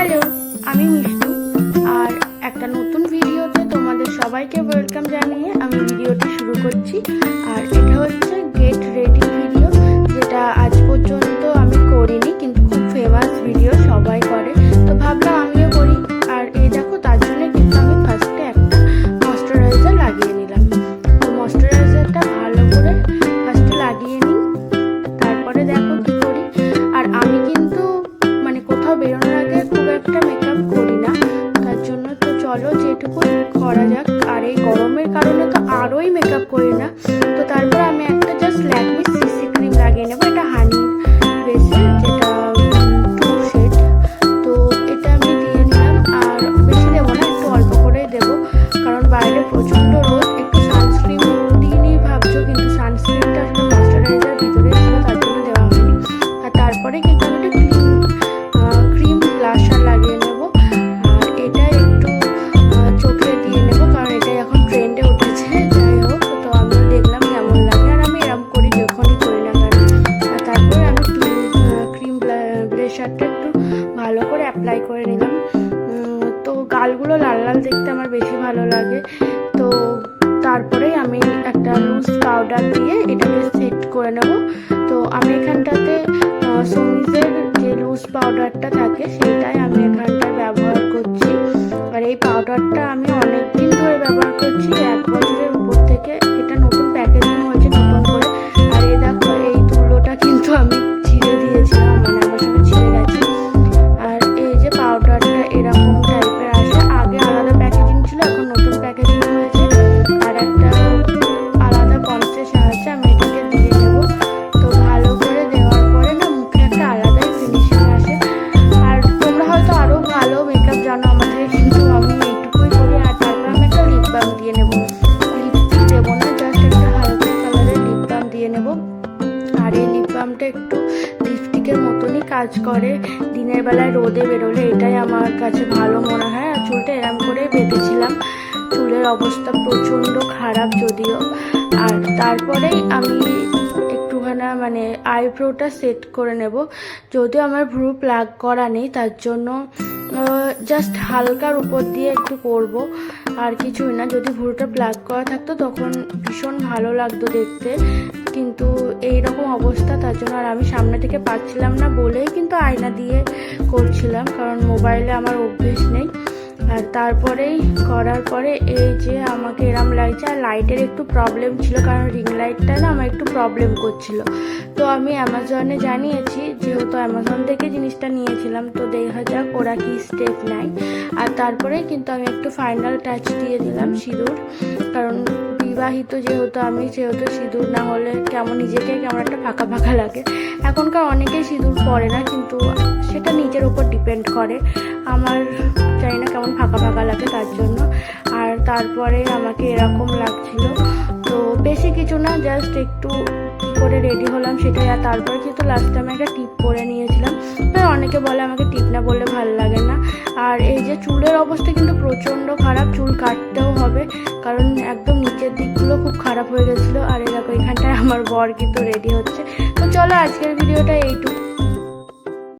Hello, আমি মিষ্টু আর একটা নতুন ভিডিওতে তোমাদের সবাইকে ওয়েলকাম জানিয়ে আমি ভিডিওটি শুরু করছি। আর এটা হচ্ছে গেট রেডি ভিডিও, যেটা আজ পর্যন্ত আমি করিনি, কিন্তু খুব ফেমাস ভিডিও, সবাই করে, তো ভাবলাম আমিও করি। আর এই দেখো, তার জন্য কিন্তু আমি ফার্স্টে একটা ময়শ্চারাইজার লাগিয়ে নিলাম। তো ময়শ্চারাইজারটা ভালো করে ফার্স্টে লাগিয়ে নিই, তারপরে দেখো কি করি। আর আমি কিন্তু কোথাও বেরোনোর আগে খুব একটা মেকআপ করি না, তার জন্য তো চলো যেটুকু করা যাক। আর এই গরমের কারণে তো আরোই মেকআপ করি না। তো তারপর আমি একটা জাস্ট ল্যাকমি সিসি ক্রিম লাগিয়ে নেবো, এটা হানি বেসের, যেটা 2 শেড। তো এটা আমি দিয়ে নিলাম, আর বেশি দেবো না, একটু অল্প করেই দেবো, কারণ বাইরে প্রচণ্ড রোদ। একটু সানস্ক্রিন দিইনি ভাবছো, কিন্তু সানস্ক্রিনটা আসলে ময়শ্চারাইজার ভিতরে ছিল, তার জন্য দেওয়া হয়নি। আর তারপরে কিন্তু আমি একটা ক্রিম ব্লাশার লাগিয়ে নেব, আর এটা একটু চোখে দিয়ে নেব, কারণ এটাই এখন ট্রেন্ডে উঠেছে। যাই হোক, তো আমিও দেখলাম কেমন লাগে, আর আমি এরম করি যখনই করি না কেন। আর তারপরে আমি ক্রিম ব্লাশারটা একটু ভালো করে অ্যাপ্লাই করে নিলাম। তো গালগুলো লাল লাল দেখতে আমার বেশি ভালো লাগে। তো তারপরেই আমি একটা লুজ পাউডার দিয়ে এটাকে সেট করে নেব। তো আমি এখানটাতে সমিজের যে লুজ পাউডারটা থাকে সেইটাই আমি এখানটায় ব্যবহার করছি। আর এই পাউডারটা আমি অনেক দিন ধরে ব্যবহার করছি, 1 বছরের উপর থেকে। এটা নতুন প্যাকেজিং হয়েছে নতুন করে। আর এই দেখো, এই তুলোটা কিন্তু আমি ছিঁড়ে দিয়েছিলাম, আমার সঙ্গে ছিঁড়ে গেছে। আর এই যে পাউডারটা এরকম টাইপের আসে, আগে আলাদা প্যাকেজিং ছিল, এখন নতুন প্যাকেজিং হয়েছে। আর একটা আলাদা পন্সের সাহায্যে আমি এটাকে দিয়ে দেবো। তো ভালো করে দেওয়ার পরে না, মুখে একটা আলাদাই ফিনিশিং আসে। আর তোমরা হয়তো আরও ভালো মেকআপ জানো আমাদের, কিন্তু আমি এইটুকুই করি। আর তারপর আমি একটা লিপ বাম দিয়ে নেবো, লিপস্টিক দেবো না, জাস্ট একটা হালকা কালারের লিপ বাম দিয়ে নেবো। আর এই লিপ বামটা একটু লিপস্টিকের মতনই কাজ করে দিনের বেলায় রোদে বেরোলে, এটাই আমার কাছে ভালো মনে হয়। আর চুলটা এরম করে বেঁধেছিলাম, চুলের অবস্থা প্রচণ্ড খারাপ যদিও। আর তারপরেই আমি একটুখানি আইব্রোটা সেট করে নেব, যদিও আমার ভ্রু প্লাগ করা নেই, তার জন্য জাস্ট হালকার উপর দিয়ে একটু করব, আর কিছুই না। যদি ভ্রুটা প্লাগ করা থাকতো তখন ভীষণ ভালো লাগতো দেখতে, কিন্তু এই রকম অবস্থা, তার জন্য আর আমি সামনে থেকে পাচ্ছিলাম না বলেই কিন্তু আয়না দিয়ে করছিলাম, কারণ মোবাইলে আমার অভ্যেস নেই। আর তারপরেই করার পরে এই যে আমাকে এরম লাগছে। আর লাইটের একটু প্রবলেম ছিল, কারণ রিং লাইটটা না আমার একটু প্রবলেম করছিল। তো আমি অ্যামাজনে জানিয়েছি, যেহেতু অ্যামাজন থেকে জিনিসটা নিয়েছিলাম, তো দেখা যাক ওরা কি স্টেপ নেয়। আর তারপরে কিন্তু আমি একটু ফাইনাল টাচ দিয়ে দিলাম সিঁদুর, কারণ বিবাহিত যেহেতু আমি, সেহেতু সিঁদুর না হলে নিজেকে কেমন একটা ফাঁকা ফাঁকা লাগে। এখনকার অনেকেই সিঁদুর পরে না, কিন্তু সেটা নিজের ওপর ডিপেন্ড করে। আমার জানি না কেমন ফাঁকা ফাঁকা লাগে, তার জন্য। আর তারপরে আমাকে এরকম লাগছিল। তো বেশি কিছু না, জাস্ট একটু করে রেডি হলাম সেটাই। আর তারপরে কিন্তু লাস্টে আমি একটা টিপ পরে নিয়েছিলাম। তাই অনেকে বলে আমাকে টিপ না বললে ভালো লাগে না। আর এই যে চুলের অবস্থা কিন্তু প্রচণ্ড খারাপ, চুল কাটতেও হবে, কারণ একদম নিচের দিকগুলো খুব খারাপ হয়ে গেছিলো। আর এরকম এখানটায় আমার বর কিন্তু রেডি হচ্ছে। তো চলো আজকের